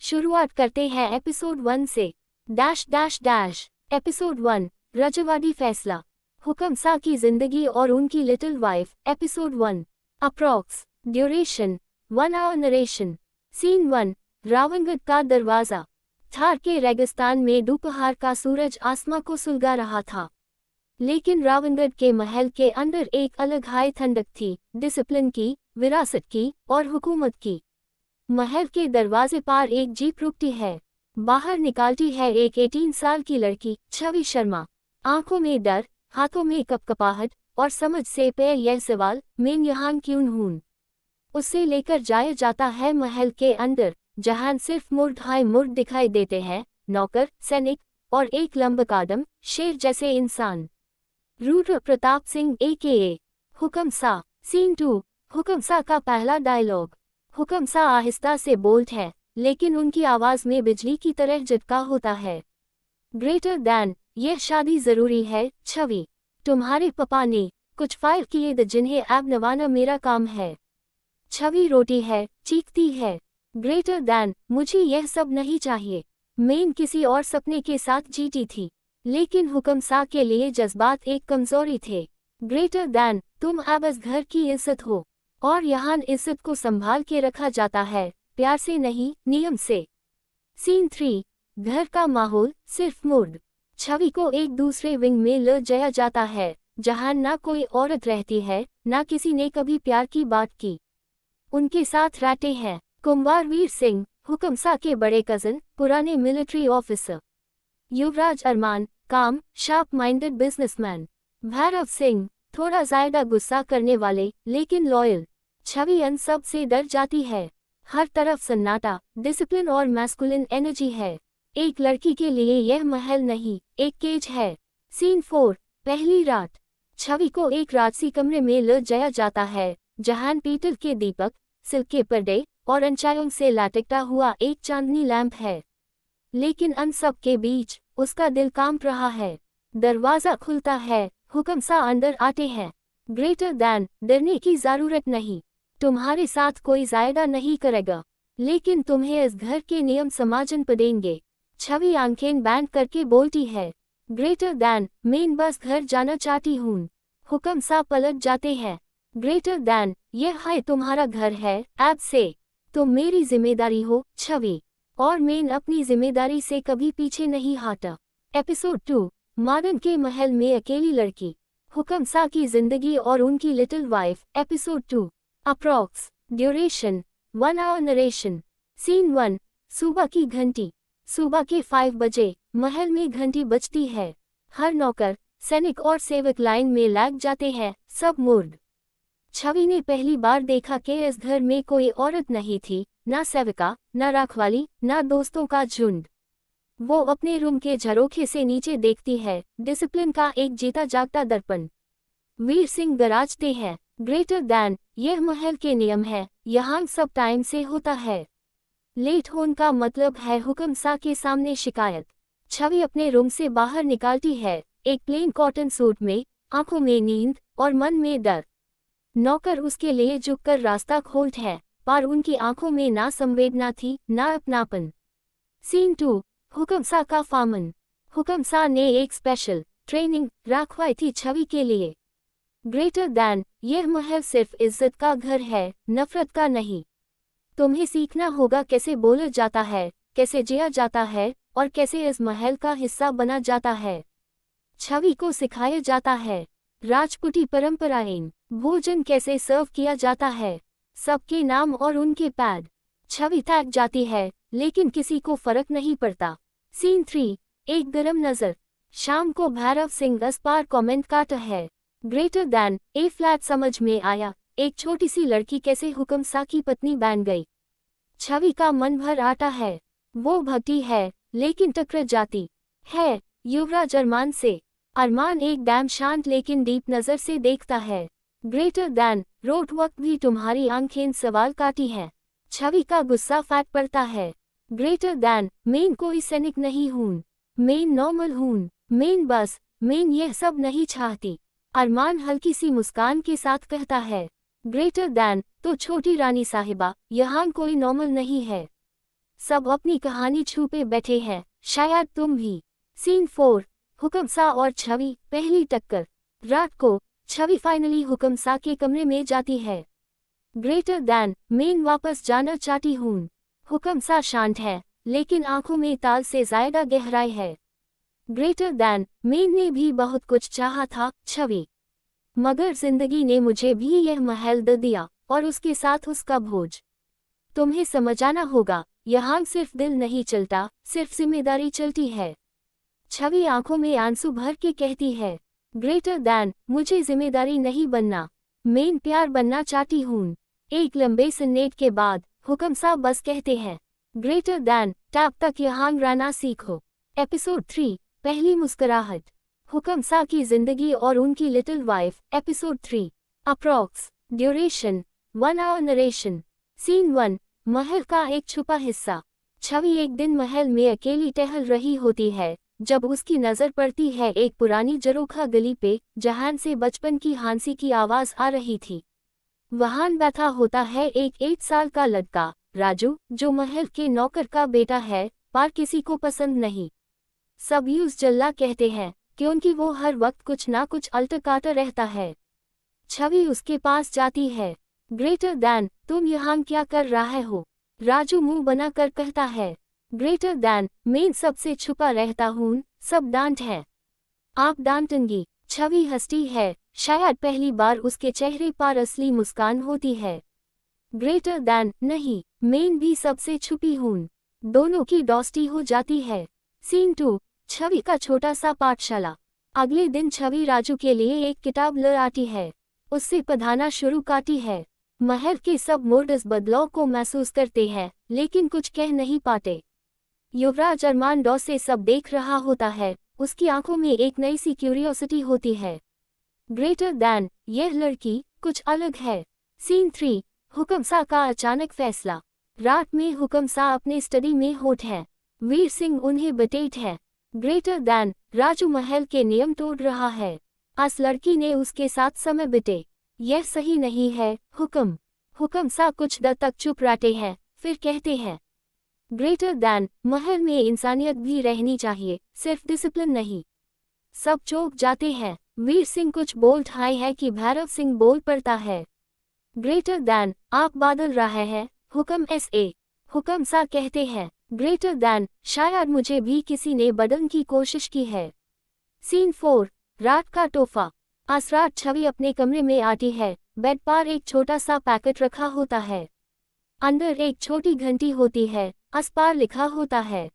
शुरुआत करते हैं एपिसोड 1 से। एपिसोड 1, रजवाड़ी फैसला। हुकम सा की जिंदगी और उनकी little wife. Episode 1। Approx duration 1 hour. Narration. Scene 1, Ravangarh का दरवाजा। थार के रेगिस्तान में दोपहर का सूरज आसमां को सुलगा रहा था, लेकिन रावणगढ़ के महल के अंदर एक अलग हाई ठंडक थी, डिसिप्लिन की, विरासत की और हुकूमत की। महल के दरवाजे पार एक जीप रुकती है। बाहर निकालती है एक 18 साल की लड़की, छवि शर्मा। आंखों में डर, हाथों में कपकपाहट और समझ से पे यह सवाल, मैं यहाँ क्यों हूँ। उससे लेकर जाया जाता है महल के अंदर, जहां सिर्फ मुर्द मुर्द दिखाई देते हैं, नौकर, सैनिक और एक लंबकादम शेर जैसे इंसान। रुद्र प्रताप सिंह AKA हुकम सा। सीन 2, हुकम सा का पहला डायलॉग। हुकम सा आहिस्ता से बोल्ट है, लेकिन उनकी आवाज में बिजली की तरह झटका होता है। ग्रेटर दैन, यह शादी जरूरी है छवि। तुम्हारे पापा ने कुछ फाइल किए द जिन्हें अब नवाना मेरा काम है। छवि रोटी है, चीखती है। ग्रेटर दैन, मुझे यह सब नहीं चाहिए। मैं किसी और सपने के साथ जीती थी, लेकिन हुकम सा के लिए जज्बात एक कमजोरी थे। ग्रेटर दैन, तुम अब इस घर की इज्जत हो, और यहाँ इज्जत को संभाल के रखा जाता है, प्यार से नहीं, नियम से। सीन 3, घर का माहौल सिर्फ मुर्द। छवि को एक दूसरे विंग में ले जाया जाता है, जहाँ ना कोई औरत रहती है, ना किसी ने कभी प्यार की बात की। उनके साथ रहते हैं कुंवर वीर सिंह, हुकम सा के बड़े कजन, पुराने मिलिट्री ऑफिसर। युवराज अरमान, काम, sharp minded businessman. Bhairav Singh, थोड़ा ज्यादा गुस्सा करने वाले लेकिन लॉयल। छवि इन सब से डर जाती है। हर तरफ सन्नाटा, डिसिप्लिन और मैस्कुलिन एनर्जी है। एक लड़की के लिए यह महल नहीं, एक केज है। सीन 4, पहली रात। छवि को एक राजसी कमरे में ले जाया जाता है, जहां पीतल के दीपक, सिल्क के पर्दे और अंचायों से लटकता हुआ एक चांदनी लैंप है। लेकिन अन सब के बीच उसका दिल कांप रहा है। दरवाजा खुलता है, हुकम सा अंदर आते हैं। ग्रेटर दैन, डरने की जरूरत नहीं। तुम्हारे साथ कोई ज्यादा नहीं करेगा, लेकिन तुम्हें इस घर के नियम समझन पड़ेंगे। छवि आंखें बैंड करके बोलती है। ग्रेटर दैन, मैं बस घर जाना चाहती हूँ। हुकम सा पलट जाते हैं। ग्रेटर दैन, यह है तुम्हारा घर है, अब से तुम मेरी जिम्मेदारी हो छवि, और मैं अपनी जिम्मेदारी से कभी पीछे नहीं हटा। एपिसोड 2, मॉडर्न के महल में अकेली लड़की। हुकम सा की जिंदगी और उनकी little wife. Episode 2, approx duration 1 hour. Narration. Scene 1, सुबह की घंटी। सुबह के 5 बजे महल में घंटी बजती है। हर नौकर, सैनिक और सेवक लाइन में लग जाते हैं, सब मुर्द। छवि ने पहली बार देखा कि इस घर में कोई औरत नहीं थी, ना सेविका, ना रखवाली, ना दोस्तों का झुंड। वो अपने रूम के झरोखे से नीचे देखती है, डिसिप्लिन का एक जीता जागता दर्पण। वीर सिंह गरजते हैं। ग्रेटर दैन, यह महल के नियम है, यहाँ सब टाइम से होता है। लेट होने का मतलब है हुकम सा के सामने शिकायत। छवि अपने रूम से बाहर निकालती है, एक प्लेन कॉटन सूट में, आंखों में नींद और मन में डर। नौकर उसके लिए झुककर रास्ता खोलते हैं, पर उनकी आंखों में ना संवेदना थी, ना अपनापन। सीन 2, हुकम सा का फामन। हुकम सा ने एक स्पेशल ट्रेनिंग रखवाई थी छवि के लिए। ग्रेटर दैन, यह महल सिर्फ इज्जत का घर है, नफरत का नहीं। तुम्हें सीखना होगा कैसे बोला जाता है, कैसे जिया जाता है, और कैसे इस महल का हिस्सा बना जाता है। छवि को सिखाया जाता है राजपूती परंपराएं, भोजन कैसे सर्व किया जाता है, सबके नाम और उनके पैड। छवि थक जाती है, लेकिन किसी को फर्क नहीं पड़ता। सीन 3, एक गरम नजर। शाम को भैरव सिंह इस पार कमेंट काटा है। ग्रेटर दैन, ए फ्लैट समझ में आया, एक छोटी सी लड़की कैसे हुकम सा की पत्नी बन गई। छवि का मन भर आता है। वो भगती है, लेकिन टकरा जाती है युवराज अरमान से। अरमान एक डैम शांत लेकिन डीप नजर से देखता है। ग्रेटर दैन, रोट वक्त भी तुम्हारी आंखें सवाल काटी हैं। छवि का गुस्सा फैट पड़ता है। ग्रेटर दैन, मैं कोई सैनिक नहीं हूँ, मैं नॉर्मल हूँ, मैं यह सब नहीं चाहती। अरमान हल्की सी मुस्कान के साथ कहता है। ग्रेटर दैन, तो छोटी रानी साहिबा, यहाँ कोई नॉर्मल नहीं है। सब अपनी कहानी छुपे बैठे हैं, शायद तुम भी। सीन 4, हुकम सा और छवि, पहली टक्कर। रात को छवि फाइनली हुकम सा के कमरे में जाती है। ग्रेटर दैन मेन वापस जाना चाहती हूँ। हुकम सा शांत है, लेकिन आंखों में ताल से ज्यादा गहराई है। ग्रेटर दैन मेन ने भी बहुत कुछ चाहा था, छवि, मगर जिंदगी ने मुझे भी यह महल दे दिया, और उसके साथ उसका बोझ। तुम्हें समझाना होगा, यहाँ सिर्फ दिल नहीं चलता, सिर्फ जिम्मेदारी चलती है। छवि आंखों में आंसू भर के कहती है, ग्रेटर दैन मुझे जिम्मेदारी नहीं बनना, मेन प्यार बनना चाहती हूँ। एक लंबे सन्नेट के बाद हुकम सा बस कहते हैं, ग्रेटर दैन तब तक यहाँ रहना सीखो। एपिसोड 3, पहली मुस्कुराहट। हुकम सा की जिंदगी और उनकी little wife, episode 3। Approx duration 1 hour. Narration. Scene 1, महल का एक छुपा हिस्सा। छवि एक दिन महल में अकेली टहल रही होती है, जब उसकी नजर पड़ती है एक पुरानी जरोखा गली पे, जहां से बचपन की हंसी की आवाज आ रही थी। वहां बैठा होता है एक 8 साल का लड़का, राजू, जो महल के नौकर का बेटा है, पर किसी को पसंद नहीं। सब यूज जल्ला कहते हैं क्योंकि वो हर वक्त कुछ ना कुछ अल्टकाता रहता है। छवि उसके पास जाती है। ग्रेटर दैन तुम यहाँ क्या कर रहे हो? राजू मुंह बनाकर कहता है। ग्रेटर दैन मैं सबसे छुपा रहता हूँ, सब डांट है। आप डांटेंगी? छवि हंसती है, शायद पहली बार उसके चेहरे पर असली मुस्कान होती है। ग्रेटर दैन नहीं, मैं भी सबसे छुपी हूँ। दोनों की दोस्ती हो जाती है। सीन 2, छवि का छोटा सा पाठशाला। अगले दिन छवि राजू के लिए एक किताब ले आती है। उससे पढ़ाना शुरू करती है। महल के सब मोड़ इस बदलाव को महसूस करते हैं, लेकिन कुछ कह नहीं पाते। युवराज अरमांडो से सब देख रहा होता है, उसकी आंखों में एक नई सी क्यूरियोसिटी होती है। ग्रेटर दैन यह लड़की कुछ अलग है। सीन 3, हुकम सा का अचानक फैसला। रात में हुकम सा अपने स्टडी में होट है। वीर सिंह उन्हें बटेट है। ग्रेटर दैन राजू महल के नियम तोड़ रहा है। इस लड़की ने उसके साथ समय बिते, यह सही नहीं है। हुकम सा कुछ देर तक चुप रहते हैं, फिर कहते हैं, ग्रेटर दैन महल में इंसानियत भी रहनी चाहिए, सिर्फ डिसिप्लिन नहीं। सब चौंक जाते हैं। वीर सिंह कुछ बोल ठाए है कि भैरव सिंह बोल पड़ता है। ग्रेटर दैन आप बादल रहे हैं, हुकम सा कहते हैं। ग्रेटर दैन शायद मुझे भी किसी ने बदलने की कोशिश की है। सीन 4, रात का तोहफा। आज रात छवि अपने कमरे में आती है। बेड पर एक छोटा सा पैकेट रखा होता है। अंदर एक छोटी घंटी होती है, उस पर लिखा होता है,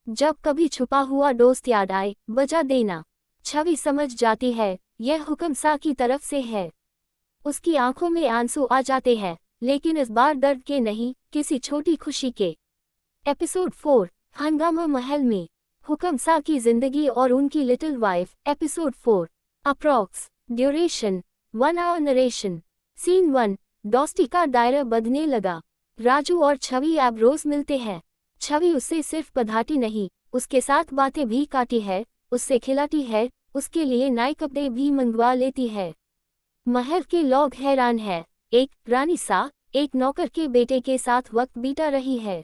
जब कभी छुपा हुआ दोस्त याद आए, बजा देना। छवि समझ जाती है, यह हुकम सा की तरफ से है। उसकी आंखों में आंसू आ जाते हैं, लेकिन इस बार दर्द के नहीं, किसी छोटी खुशी के। एपिसोड 4, हंगामा महल में। हुकम सा की जिंदगी और उनकी little wife, episode 4। Approx duration 1 hour. Narration. Scene 1, दोस्ती का दायरा बढ़ने लगा। राजू और छवि अब रोज मिलते हैं। छवि उससे सिर्फ पढ़ाती नहीं, उसके साथ बातें भी काटी है, उससे खिलाती है, उसके लिए नए कपड़े भी मंगवा लेती है। महल के लोग हैरान हैं, एक रानी सा एक नौकर के बेटे के साथ वक्त बीता रही है।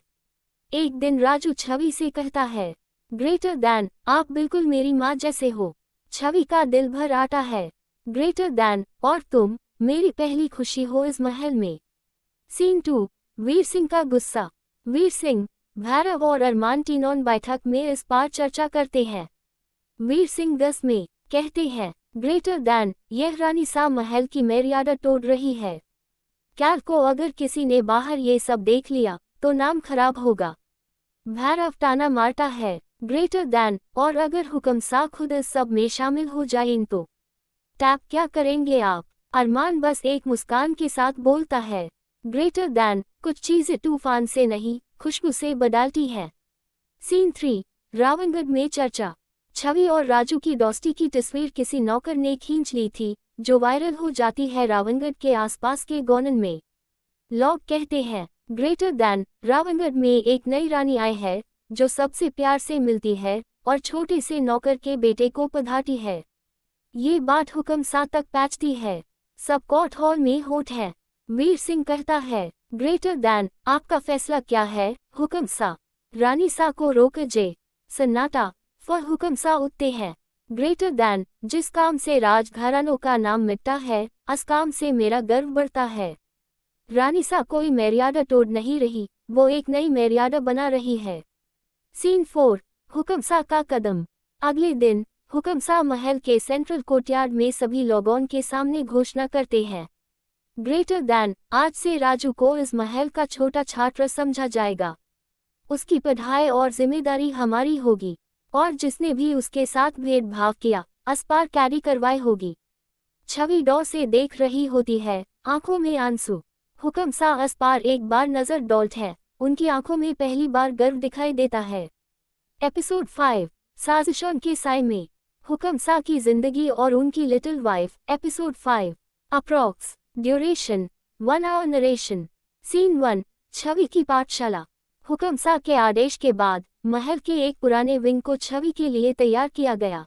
एक दिन राजू छवि से कहता है, ग्रेटर दैन आप बिल्कुल मेरी माँ जैसे हो। छवि का दिल भर आता है। ग्रेटर दैन और तुम मेरी पहली खुशी हो इस महल में। सीन 2, वीर सिंह का गुस्सा। वीर सिंह, भैरव और अरमान तीनों बैठक में इस पर चर्चा करते हैं। वीर सिंह 10 में कहते हैं, ग्रेटर दैन यह रानी सा महल की मर्यादा तोड़ रही है। कल को अगर किसी ने बाहर ये सब देख लिया तो नाम खराब होगा। भैरव ताना मारता है, ग्रेटर दैन और अगर हुकम सा खुद इस सब में शामिल हो जाएं तो तब क्या करेंगे आप? अरमान बस एक मुस्कान के साथ बोलता है, ग्रेटर दैन कुछ चीजें तूफान से नहीं, खुशबू से बदलती हैं। सीन 3, रावणगढ़ में चर्चा। छवि और राजू की दोस्ती की तस्वीर किसी नौकर ने खींच ली थी, जो वायरल हो जाती है रावणगढ़ के आसपास के गांवों में। लोग कहते हैं, ग्रेटर दैन रावणगढ़ में एक नई रानी आई है, जो सबसे प्यार से मिलती है और छोटे से नौकर के बेटे को पढ़ाती है। ये बात हुकम सा तक पहुंचती है। सब कोर्ट हॉल में होट है। वीर सिंह कहता है, ग्रेटर दैन, आपका फैसला क्या है, हुक्म सा। रानी सा को रोक जे। सन्नाटा। फॉर हुक्म सा उठते हैं। ग्रेटर दैन, जिस काम से राजघरानों का नाम मिटता है, उस काम से मेरा गर्व बढ़ता है। रानी सा कोई मर्यादा तोड़ नहीं रही, वो एक नई मर्यादा बना रही है। सीन 4, हुक्म सा का कदम। अगले दिन, हुक्म सा महल के सेंट्रल कोर्टयार्ड में सभी लोगों के सामने घोषणा करते हैं। ग्रेटर दैन, आज से राजू को इस महल का छोटा छात्र समझा जाएगा। उसकी पढ़ाई और जिम्मेदारी हमारी होगी, और जिसने भी उसके साथ भेदभाव किया, उस पर कैदी कार्रवाई होगी। छवि डॉ से देख रही होती है, आंखों में आंसू। हुक्म सा उस पर एक बार नजर डालता है, उनकी आंखों में पहली बार गर्व दिखाई देता है। एपिसोड 5, साजिशों के साए में। हुक्म सा की जिंदगी और उनकी little wife. Episode 5, approx duration 1 hour narration. Scene 1, Chhavi की पाठशाला। हुक्म सा के आदेश के बाद महल के एक पुराने विंग को छवि के लिए तैयार किया गया।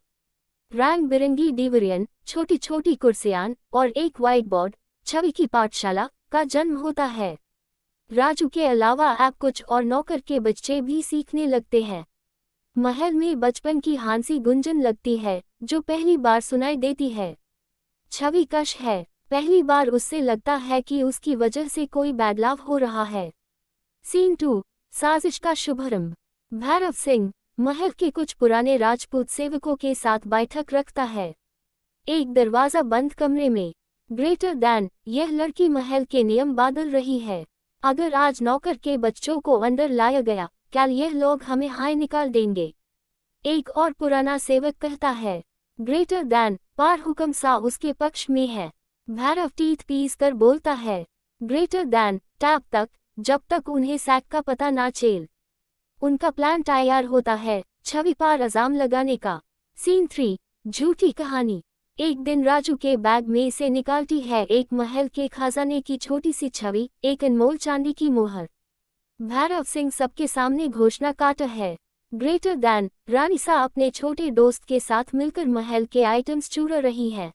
रंग बिरंगी डिवीजन, छोटी छोटी कुर्सियां और एक व्हाइट बोर्ड, छवि की पाठशाला का जन्म होता है। राजू के अलावा अब कुछ और नौकर के बच्चे भी सीखने लगते हैं। महल में बचपन की हंसी गुंजन लगती है, जो पहली बार सुनाई देती है। छवि कश है, पहली बार उससे लगता है कि उसकी वजह से कोई बदलाव हो रहा है। सीन 2, साजिश का शुभारंभ। भैरव सिंह महल के कुछ पुराने राजपूत सेवकों के साथ बैठक रखता है। एक दरवाजा बंद कमरे में। ग्रेटर दैन, यह लड़की महल के नियम बदल रही है। अगर आज नौकर के बच्चों को अंदर लाया गया, क्या यह लोग हमें हाय निकाल देंगे? एक और पुराना सेवक कहता है। ग्रेटर दैन, पर हुक्म सा उसके पक्ष में है। भैरव टीथ पीस कर बोलता है। ग्रेटर दैन, तब तक जब तक उन्हें सैक का पता ना चले। उनका प्लान तैयार होता है, छवि पर इल्जाम लगाने का। सीन 3, झूठी कहानी। एक दिन राजू के बैग में से निकालती है एक महल के खजाने की छोटी सी छवि, एक अनमोल चांदी की मोहर। भैरव सिंह सबके सामने घोषणा करता है। ग्रेटर दैन, रानी सा अपने छोटे दोस्त के साथ मिलकर महल के आइटम्स चुरा रही है।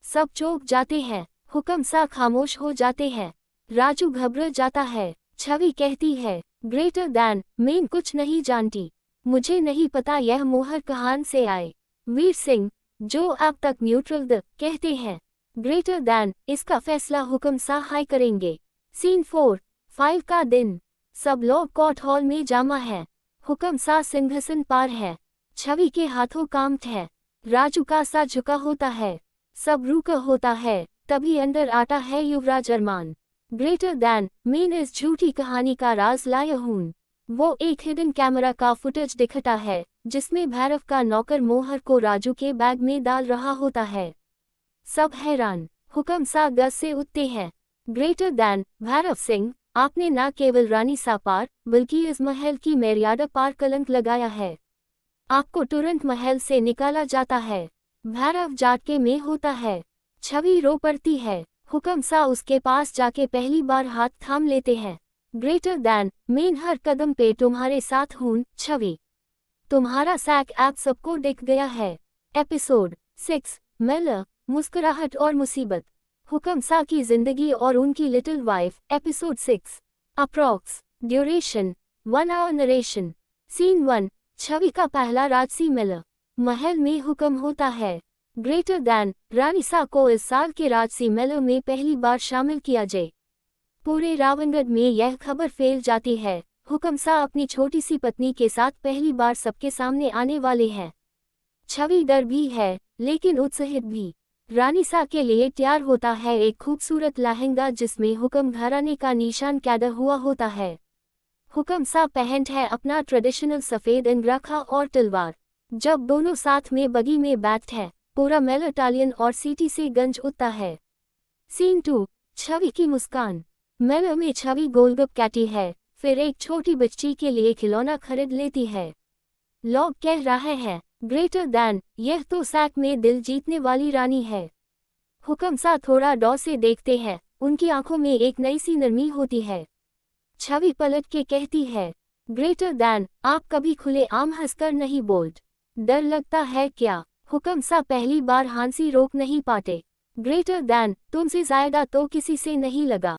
सब चौंक जाते हैं, हुक्म सा खामोश हो जाते हैं। राजू घबरा जाता है। छवि कहती है, ग्रेटर दैन, मैं कुछ नहीं जानती। मुझे नहीं पता यह मोहर कहां से आए। वीर सिंह, जो अब तक न्यूट्रल द, कहते हैं। ग्रेटर दैन, इसका फैसला हुक्म सा हाई करेंगे। सीन 4, 5 का दिन। सब लोग कोर्ट हॉल में जमा है। हुक्म सा सिंहासन पर है। छवि के हाथों कांपते हैं। राजू का सा झुका होता है। सब रुका होता है, तभी अंदर आता है युवराज अरमान। ग्रेटर दैन, मैं इस झूठी कहानी का राज लाया हूं। वो एक हिडन कैमरा का फुटेज दिखाता है, जिसमें भैरव का नौकर मोहर को राजू के बैग में डाल रहा होता है। सब हैरान। हुक्म सा गज से उठते हैं। ग्रेटर दैन, भैरव सिंह, आपने न केवल रानी सा पर, बल्कि इस महल की मर्यादा पर कलंक लगाया है। आपको तुरंत महल से निकाला जाता है। भैरव जाटके में होता है। छवि रो पड़ती है। हुक्म सा उसके पास जाके पहली बार हाथ थाम लेते हैं। ग्रेटर दैन, मैं हर कदम पे तुम्हारे साथ हूं। छवि, तुम्हारा सैक ऐप सबको दिख गया है। एपिसोड 6, मेला, मुस्कुराहट और मुसीबत। हुक्म सा की जिंदगी और उनकी little wife. Episode 6, approx duration 1 hour narration. Scene 1, Chhavi का पहला राजसी मेला। महल में हुक्म होता है। ग्रेटर दैन, रानी सा को इस साल के राजसी मेले में पहली बार शामिल किया जाए। पूरे रावणगढ़ में यह खबर फैल जाती है, हुक्म सा अपनी छोटी सी पत्नी के साथ पहली बार सबके सामने आने वाले हैं। छवि डर भी है, लेकिन उत्साहित भी। रानी सा के लिए तैयार होता है एक खूबसूरत लहंगा जिसमें हुक्म घराने का निशान कैद हुआ होता है। हुक्म सा पहनता है अपना ट्रेडिशनल सफ़ेद अंगरखा और तलवार। जब दोनों साथ में बगी में बैठते हैं, पूरा मेला टालियन और सीटी से गंज उठता है। सीन 2, छवि की मुस्कान। मेले में छवि गोलगप्पे खाती है, फिर एक छोटी बच्ची के लिए खिलौना खरीद लेती है। लोग कह रहे हैं, ग्रेटर दैन, यह तो सैक में दिल जीतने वाली रानी है। हुक्म सा थोड़ा डॉ से देखते हैं, उनकी आंखों में एक नई सी नरमी होती है। छवि पलट के कहती है, ग्रेटर दैन, आप कभी खुले आम हंसकर नहीं बोलते। डर लगता है क्या? हुक्म सा पहली बार हंसी रोक नहीं पाते। ग्रेटर दैन, तुमसे ज्यादा तो किसी से नहीं लगा।